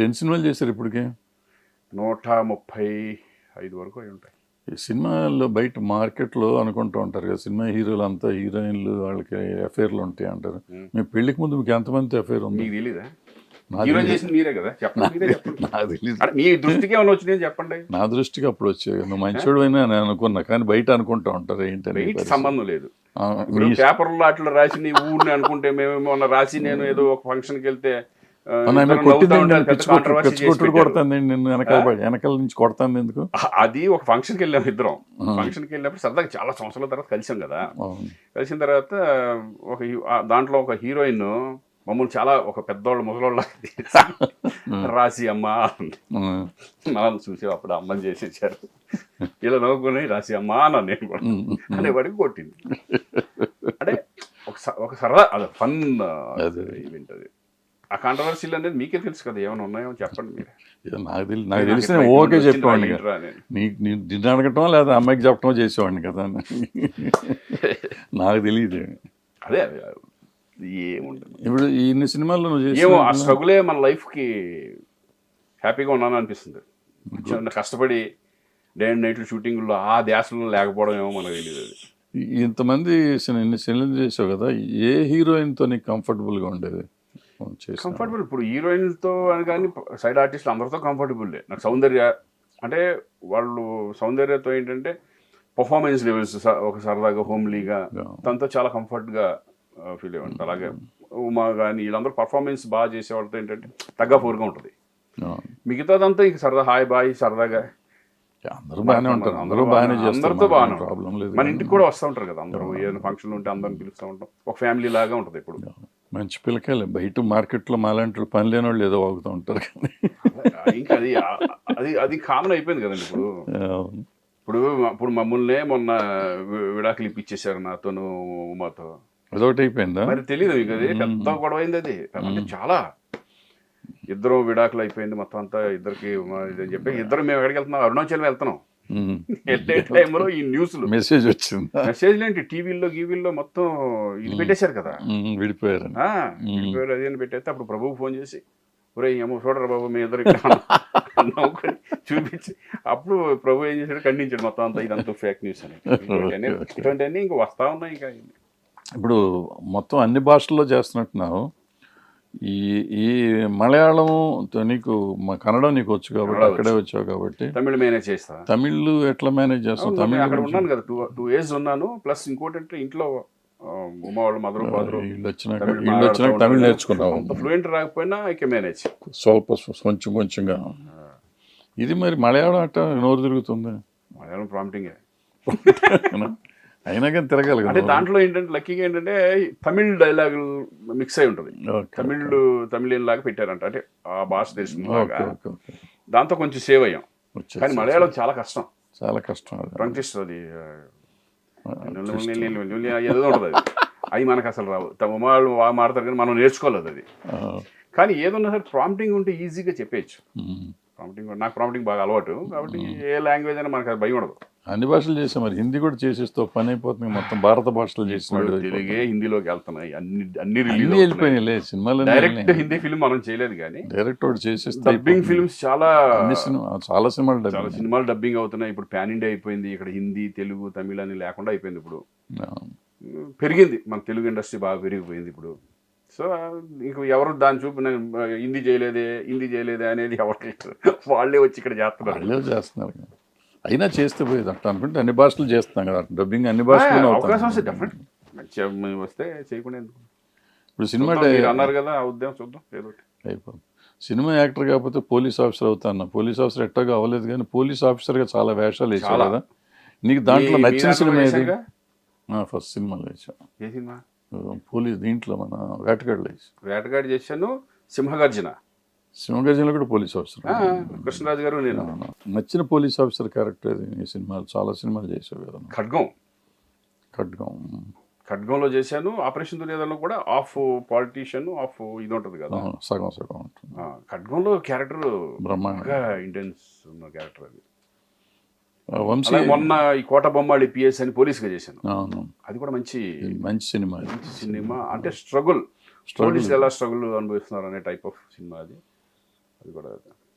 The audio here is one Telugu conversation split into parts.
ఎన్ని సినిమాలు చేశారు ఇప్పటికే? 135 వరకు అయి ఉంటాయి. ఈ సినిమాల్లో బయట మార్కెట్లో అనుకుంటూ ఉంటారు కదా, సినిమా హీరోలు అంతా హీరోయిన్లు వాళ్ళకి అఫైర్లు ఉంటాయి అంటారు. మీ పెళ్లికి ముందు మీకు ఎంతమంది అఫైర్ ఉంది? మీకు తెలీదా? నాకు హీరో తెలీదు. చేసింది మీరే కదా, చెప్పండి. మీరే చెప్పండి. నాకు తెలీదు. అంటే మీ దృష్టికి ఏమైనా వచ్చినాయని చెప్పండి. నా దృష్టికి అప్పుడు వచ్చాయి. నువ్వు మంచోడు అయినా నేను అనుకున్నా, కానీ బయట అనుకుంటూ ఉంటారు ఏంటని. వెయిట్ సంబంధం లేదు. ఇప్పుడు పేపర్లో అట్లా రాసి నీ ఊరిని అనుకుంటే మేము మొన్న రాసి నేను ఏదో ఒక ఫంక్షన్కి వెళ్తే కొడతాను నిన్ను వెనకాల నుంచి కొడతాను ఎందుకు? అది ఒక ఫంక్షన్కి వెళ్ళాము ఇద్దరం. ఫంక్షన్కి వెళ్ళినప్పుడు సరదాగా చాలా సంవత్సరాల తర్వాత కలిసాం కదా. కలిసిన తర్వాత దాంట్లో ఒక హీరోయిన్ మమ్మల్ని చాలా ఒక పెద్దవాళ్ళు ముసలోళ్ళ రాసి అమ్మ మనం చూసి అప్పుడు అమ్మని చేసి ఇచ్చారు. ఇలా నవ్వుకుని రాసి అమ్మ అన్న నేను కూడా అనేవాడికి కొట్టింది. అంటే ఒక సరదా అది ఫన్ ఈవెంట్. అది ఆ కాంట్రవర్సీలు అనేది మీకే తెలుసు కదా, ఏమైనా ఉన్నాయో చెప్పండి మీరే. నాకు తెలిసిన ఓకే చెప్పేవాడిని. నిన్ను అడగటం లేదా అమ్మాయికి చెప్పటం చేసేవాడిని కదా, నాకు తెలియదు. అదే ఏముంటుంది. ఇప్పుడు ఇన్ని సినిమాల్లో నువ్వు ఏమో ఆ స్ట్రగులే మన లైఫ్కి హ్యాపీగా ఉన్నాను అనిపిస్తుంది. కష్టపడి డే అండ్ నైట్లు షూటింగ్లో ఆ ధ్యాసలో లేకపోవడం ఏమో మనకు తెలియదు. అది ఇంతమంది ఇన్ని సినిమాలు చేసావు కదా, ఏ హీరోయిన్తో నీకు కంఫర్టబుల్గా ఉండేది? కంఫర్టబుల్ ఇప్పుడు హీరోయిన్తో అని కానీ సైడ్ ఆర్టిస్టులు అందరితో కంఫర్టబుల్. నాకు సౌందర్య అంటే వాళ్ళు సౌందర్యతో ఏంటంటే పర్ఫార్మెన్స్ లెవెల్స్ ఒక సరదాగా హోమ్లీగా తనతో చాలా కంఫర్ట్గా ఫీల్ అయ్యేవాడు. అలాగే ఉమా కానీ వీళ్ళందరూ పర్ఫార్మెన్స్ బాగా చేసేవాళ్ళతో ఏంటంటే తగ్గఫోరుగా ఉంటుంది. మిగతాదంతా ఇంక సరదా హాయ్ బాయ్ సరదాగా అందరూ బాగానే ఉంటారు. అందరితో బాగానే ప్రాబ్లం లేదు. మన ఇంటికి కూడా వస్తూ ఉంటారు కదా అందరూ, ఏదైనా ఫంక్షన్లు ఉంటే అందరిని పిలుస్తూ ఉంటాం. ఒక ఫ్యామిలీ లాగా ఉంటుంది. ఇప్పుడు మంచి పిల్లకాయలే. బయట మార్కెట్లో మాలాంటి పని లేని వాళ్ళు ఏదో వాగుతూ ఉంటారు కానీ ఇంకా అది కామన్ అయిపోయింది కదండి. ఇప్పుడు ఇప్పుడు మమ్మల్నే మొన్న విడాకులు ఇప్పించేశారు నాతోను ఉమాతో. అదొకటి అయిపోయిందా? మరి తెలియదు మీకు. అది పెద్ద గొడవ అయింది. అది అంటే చాలా ఇద్దరు విడాకులు అయిపోయింది మొత్తం అంతా ఇద్దరికి ఇదని చెప్పి ఇద్దరు మేము ఎక్కడికి వెళ్తున్నాం, అరుణాచలం వెళ్తున్నాం. వెళ్ళే టైంలో ఈ న్యూస్లు మెసేజ్ వచ్చింది. మెసేజ్లు ఏంటి టీవీల్లో గీవీల్లో మొత్తం ఇది పెట్టేశారు కదా, విడిపోయారు అదేని పెట్టేస్తే అప్పుడు ప్రభువు ఫోన్ చేసి ఒరే ఏమో చూడరా బాబు మీ ఇద్దరు నవ్వుకొని చూపించి అప్పుడు ప్రభు ఏం చేశాడు, ఖండించాడు మొత్తం అంతా ఇదంతా ఫేక్ న్యూస్ అని. ఇటువంటివన్నీ ఇంకా వస్తా ఉన్నాయి. ఇంకా ఇప్పుడు మొత్తం అన్ని భాషల్లో చేస్తున్నట్టున్నావు. ఈ మలయాళం నీకు కన్నడం నీకు వచ్చు కాబట్టి అక్కడే వచ్చావు కాబట్టి తమిళ్ మేనేజ్ చేస్తా. తమిళ్ ఎట్లా మేనేజ్ చేస్తావు? తమిళ్ అక్కడ ఉన్నాను కదా, 2 years ఉన్నాను. ప్లస్ ఇంకోటి అంటే ఇంట్లో ఉమా వాళ్ళు మదరు ఫాదరు వీళ్ళు వచ్చినాక తమిళ్ నేర్చుకున్నావు. ఫ్లూయెంట్ రాకపోయినా ఐ కెన్ మేనేజ్ కొంచెంగా. ఇది మరి మలయాళం అట్ట నోరు తిరుగుతుంది. మలయాళం ప్రాంప్టింగే అయినా కానీ తిరగాలి కదా. అంటే దాంట్లో ఏంటంటే లక్కీగా ఏంటంటే తమిళ్ డైలాగులు మిక్స్ అయి ఉంటుంది. తమిళ్ లాగా పెట్టారంట, అంటే ఆ భాష తెలిసింది. దాంతో కొంచెం సేవ్ అయ్యాం. కానీ మలయాళం చాలా కష్టం. టంగ్ ట్విస్టర్ అది ఏదో ఉంటుంది. అది అవి మనకు అసలు రావు. వాళ్ళు బాగా మాడతారు కానీ మనం నేర్చుకోలేదు అది. కానీ ఏదన్నా సరే ప్రాంప్టింగ్ ఉంటే ఈజీగా చెప్పేయచ్చు. నాకు ప్రాంప్టింగ్ బాగా అలవాటు కాబట్టి ఏ లాంగ్వేజ్ అయినా మనకు అది భయం ఉండదు. అన్ని భాషలు చేసాం. మరి హిందీ కూడా చేసేస్తావు, పని అయిపోతుంది. మొత్తం భారత భాషలు చేసినాడు. తెలుగే హిందీలోకి వెళ్తున్నాయి అన్ని వెళ్ళిపోయినాయి సినిమాలు. డైరెక్ట్ హిందీ ఫిల్మ్ మనం చేయలేదు కానీ డైరెక్ట్ చేసేస్తే డబ్బింగ్ ఫిల్మ్స్ చాలా సినిమాలు డబ్బింగ్ అవుతున్నాయి. ఇప్పుడు పాన్ ఇండియా అయిపోయింది. ఇక్కడ హిందీ తెలుగు తమిళ అని లేకుండా అయిపోయింది. ఇప్పుడు పెరిగింది మన తెలుగు ఇండస్ట్రీ, బాగా పెరిగిపోయింది ఇప్పుడు. సో ఇంక ఎవరు దాన్ని హిందీ చేయలేదే అనేది ఎవరికి, వాళ్ళే వచ్చి ఇక్కడ చేస్తున్నారు. అయినా చేస్తే పోయేది అట్లా అనుకుంటే అన్ని భాషలు చేస్తున్నాం కదా, డబ్బింగ్ అన్ని భాషలు అవకాశం వస్తే డెఫినెట్ మంచిగా వస్తే చేయకుండా. ఇప్పుడు సినిమా అన్నారు కదా, ఆ ఉద్యమం చూద్దాం ఏదో అయిపోతుంది. సినిమా యాక్టర్ కాకపోతే పోలీస్ ఆఫీసర్ అవుతాను. పోలీస్ ఆఫీసర్ ఎట్టగా అవ్వలేదు కానీ పోలీస్ ఆఫీసర్గా చాలా వేషాలు వేసావు కదా. నీకు దాంట్లో నచ్చిన సినిమా ఏది? ఫస్ట్ సినిమాలో వేసావు. ఏ సినిమా? పోలీస్ దీంట్లో మన వేటగాడు చేశాను. సింహగర్జనలో కూడా పోలీస్ ఆఫీసర్ కృష్ణరాజు గారు నేను. నచ్చిన పోలీస్ ఆఫీసర్ క్యారెక్టర్ ఇది? ఈ సినిమాలు చాలా సినిమాలు చేసావు కదా. ఖడ్గంలో చేశాను. ఆపరేషన్ దుర్యోధనలో కూడా ఆఫ్ పాలిటీషియన్ ఆఫ్ ఇది ఉంటుంది కదా, సగం ఉంటుంది. ఖడ్గంలో క్యారెక్టర్ బ్రహ్మాండంగా ఇంటెన్స్ ఉన్న క్యారెక్టర్ అది. మొన్న ఈ కోట బొమ్మాళి పిఎస్ అని పోలీస్గా చేశాను. అది కూడా మంచి సినిమా. అంటే స్ట్రగుల్ పోలీసులు ఎలా స్ట్రగుల్ అనుభవిస్తున్నారు అనే టైప్ ఆఫ్ సినిమా అది. అది కూడా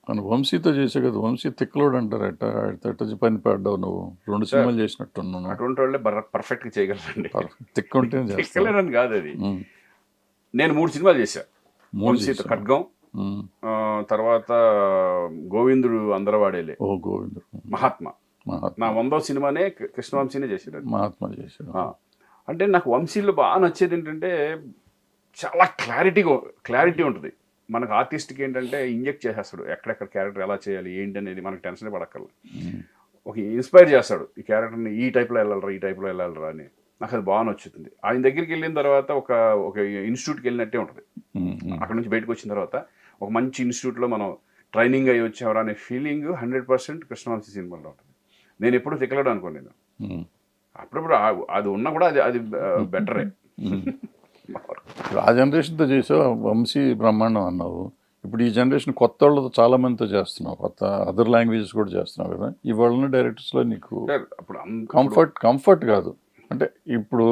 మన వంశీతో చేసే కదా, వంశీ తిక్కలోడు అంటారు. ఎట్ట పని పడ్డావు నువ్వు, 2 సినిమాలు చేసినట్టున్నాను. అటువంటి వాళ్ళే పర్ఫెక్ట్గా చేయగలరండి. తిక్కుంటే తిక్కలేరని కాదు అది. నేను 3 సినిమాలు చేశాను. వంశీతో ఖడ్గం, తర్వాత గోవిందుడు అందరవాడేలే, ఓ గోవిందుడు, మహాత్మా. నా 100వ సినిమానే కృష్ణవంశీనే చేశాడు. మహాత్మా చేశాడు. అంటే నాకు వంశీలో బాగా నచ్చేది ఏంటంటే చాలా క్లారిటీ ఉంటుంది. మనకు ఆర్టిస్ట్కి ఏంటంటే ఇంజెక్ట్ చేసేస్తాడు ఎక్కడెక్కడ క్యారెక్టర్ ఎలా చేయాలి ఏంటి అనేది, మనకు టెన్షన్ పడక్కర్లేదు. ఒక ఇన్స్పైర్ చేస్తాడు, ఈ క్యారెక్టర్ని ఈ టైప్లో వెళ్ళాలరా అని. నాకు అది బాగా నచ్చుతుంది. ఆయన దగ్గరికి వెళ్ళిన తర్వాత ఒక ఇన్స్టిట్యూట్కి వెళ్ళినట్టే ఉంటుంది. అక్కడ నుంచి బయటకు వచ్చిన తర్వాత ఒక మంచి ఇన్స్టిట్యూట్లో మనం ట్రైనింగ్ అయ్యి వచ్చేవరా అనే ఫీలింగ్ 100% కృష్ణవంశీ సినిమాలో ఉంటుంది. నేను ఎప్పుడు తిక్కలేడు అనుకోను. నేను అప్పుడప్పుడు అది ఉన్నా కూడా అది బెటరే. ఆ జనరేషన్తో చేసావు, వంశీ బ్రహ్మాండం అన్నావు. ఇప్పుడు ఈ జనరేషన్ కొత్త వాళ్ళతో చాలా మందితో చేస్తున్నావు, కొత్త అదర్ లాంగ్వేజెస్ కూడా చేస్తున్నావు కదా. ఇవాళ డైరెక్టర్స్లో నీకు కంఫర్ట్ కాదు అంటే ఇప్పుడు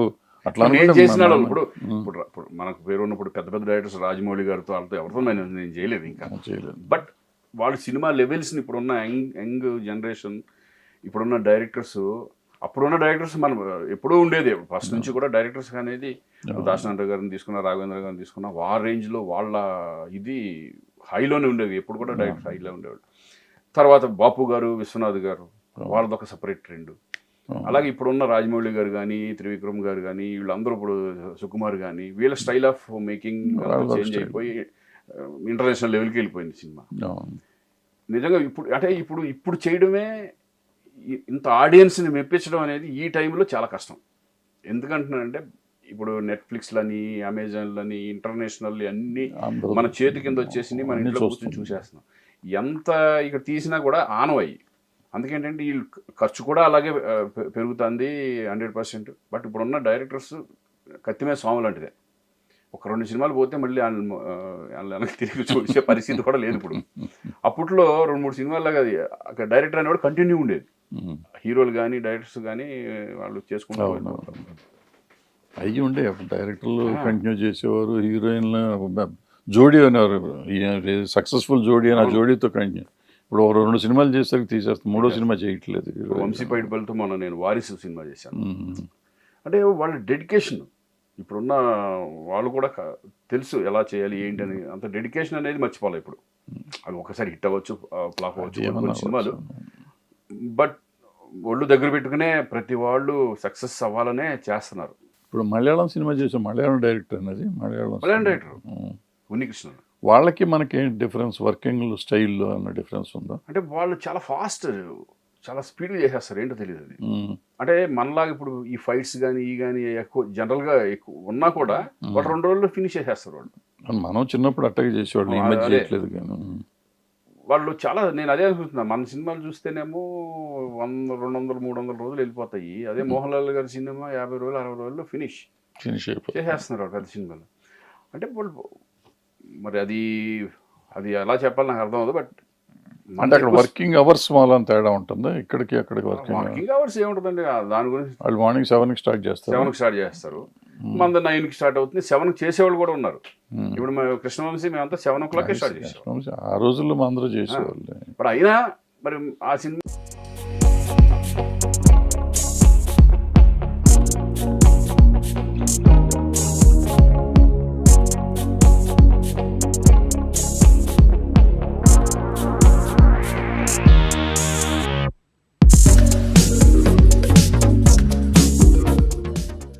అట్లా చేసినాడు. ఇప్పుడు మనకు పేరు ఉన్నప్పుడు పెద్ద డైరెక్టర్స్ రాజమౌళి గారితో వాళ్ళతో ఎవరితో నేను చేయలేదు, ఇంకా చేయలేదు. బట్ వాళ్ళ సినిమా లెవెల్స్ని ఇప్పుడున్న యంగ్ జనరేషన్, ఇప్పుడున్న డైరెక్టర్స్, అప్పుడున్న డైరెక్టర్స్ మనం ఎప్పుడూ ఉండేది ఫస్ట్ నుంచి కూడా డైరెక్టర్స్ అనేది. దాశనారాయణ గారిని తీసుకున్నా, రాఘవేంద్ర గారిని తీసుకున్నా, ఆ రేంజ్లో వాళ్ళ ఇది హైలోనే ఉండేవి. ఎప్పుడు కూడా డైరెక్టర్స్ హైలో ఉండేవాళ్ళు. తర్వాత బాపు గారు, విశ్వనాథ్ గారు, వాళ్ళదొక సపరేట్ ట్రెండ్. అలాగే ఇప్పుడున్న రాజమౌళి గారు కానీ, త్రివిక్రమ్ గారు కానీ, వీళ్ళందరూ ఇప్పుడు సుకుమార్ కానీ, వీళ్ళ స్టైల్ ఆఫ్ మేకింగ్ చేంజ్ అయిపోయి ఇంటర్నేషనల్ లెవెల్కి వెళ్ళిపోయింది సినిమా. నిజంగా ఇప్పుడు చేయడమే, ఇంత ఆడియన్స్ని మెప్పించడం అనేది ఈ టైంలో చాలా కష్టం. ఎందుకంటున్నానంటే ఇప్పుడు నెట్ఫ్లిక్స్లని, అమెజాన్లని, ఇంటర్నేషనల్ అన్నీ మన చేతి కింద వచ్చేసి మన ఇంట్లో కూర్చొని చూసేస్తున్నాం. ఎంత ఇక్కడ తీసినా కూడా ఆనవయ్యి. అందుకేంటంటే వీళ్ళు ఖర్చు కూడా అలాగే పెరుగుతుంది 100%. బట్ ఇప్పుడున్న డైరెక్టర్స్ కత్తిమే స్వామి లాంటిదే. ఒక 2 సినిమాలు పోతే మళ్ళీ వాళ్ళ తిరిగి చూసే పరిస్థితి కూడా లేదు ఇప్పుడు. అప్పట్లో 2-3 సినిమాల్లాగా అది డైరెక్టర్ అనేవాడు కంటిన్యూ ఉండేది. హీరోలు కానీ డైరెక్టర్స్ కానీ వాళ్ళు చేసుకుంటూ అయ్యి ఉండే. డైరెక్టర్లు కంటిన్యూ చేసేవారు, హీరోయిన్లు జోడీ అనేవారు, సక్సెస్ఫుల్ జోడీ అని, ఆ జోడీతో కంటిన్యూ. ఇప్పుడు 2 సినిమాలు చేసేసరికి తీసేస్తాం, 3వ సినిమా చేయట్లేదు. వంశీ పైడిపల్లితో మొన్న నేను వారిసు సినిమా చేశాను. అంటే వాళ్ళ డెడికేషన్, ఇప్పుడున్న వాళ్ళు కూడా తెలుసు ఎలా చేయాలి ఏంటి అని. అంత డెడికేషన్ అనేది మర్చిపోవాలి ఇప్పుడు. అది ఒకసారి హిట్ అవ్వచ్చు, ఫ్లాప్ అవ్వచ్చు కొన్ని సినిమాలు. బట్ ఒళ్ళు దగ్గర పెట్టుకునే ప్రతి వాళ్ళు సక్సెస్ అవ్వాలనే చేస్తున్నారు. ఇప్పుడు మలయాళం సినిమా చేసాం, మలయాళం డైరెక్టర్ అనేది, మలయాళం డైరెక్టర్ ఉన్నికృష్ణ. వాళ్ళకి మనకి ఏంటి డిఫరెన్స్, వర్కింగ్ స్టైల్లో అన్న డిఫరెన్స్ ఉందా? అంటే వాళ్ళు చాలా ఫాస్ట్, చాలా స్పీడ్గా చేసేస్తారు, ఏంటో తెలియదు అది. అంటే మనలాగా ఇప్పుడు ఈ ఫైట్స్ కానీ ఎక్కువ జనరల్గా ఎక్కువ ఉన్నా కూడా వాళ్ళు 2 రోజుల్లో ఫినిష్ చేసేస్తారు వాళ్ళు. మనం చిన్నప్పుడు అట్టగా చేసేవాళ్ళు, ఈ మధ్య చేయట్లేదు కానీ వాళ్ళు చాలా. నేను అదే అనుకుంటున్నా, మన సినిమాలు చూస్తేనేమో 100, 200, 300 రోజులు వెళ్ళిపోతాయి. అదే మోహన్ లాల్ గారి సినిమా 50 రోజులు, 60 రోజుల్లో ఫినిష్ చేసేస్తున్నారు పెద్ద సినిమాలు. అంటే వాళ్ళు మరి అది ఎలా చెప్పాలి నాకు అర్థం అవుతుంది. బట్ అంటే అక్కడ వర్కింగ్ అవర్స్ వాళ్ళని తేడా ఉంటుందా? ఇక్కడికి అక్కడికి వర్కింగ్ అవర్స్ ఏముంటుందండి దాని గురించి. వాళ్ళు మార్నింగ్ 7కి స్టార్ట్ చేస్తారు, మన 9కి స్టార్ట్ అవుతుంది. 7కి చేసేవాళ్ళు కూడా ఉన్నారు. ఇప్పుడు మేము కృష్ణవంశీ మేమంతా 7 o'clock స్టార్ట్ చేసాం. ఆ రోజుల్లో మా అందరూ చేసేవాళ్ళు. మరి అయినా మరి ఆ సినిమా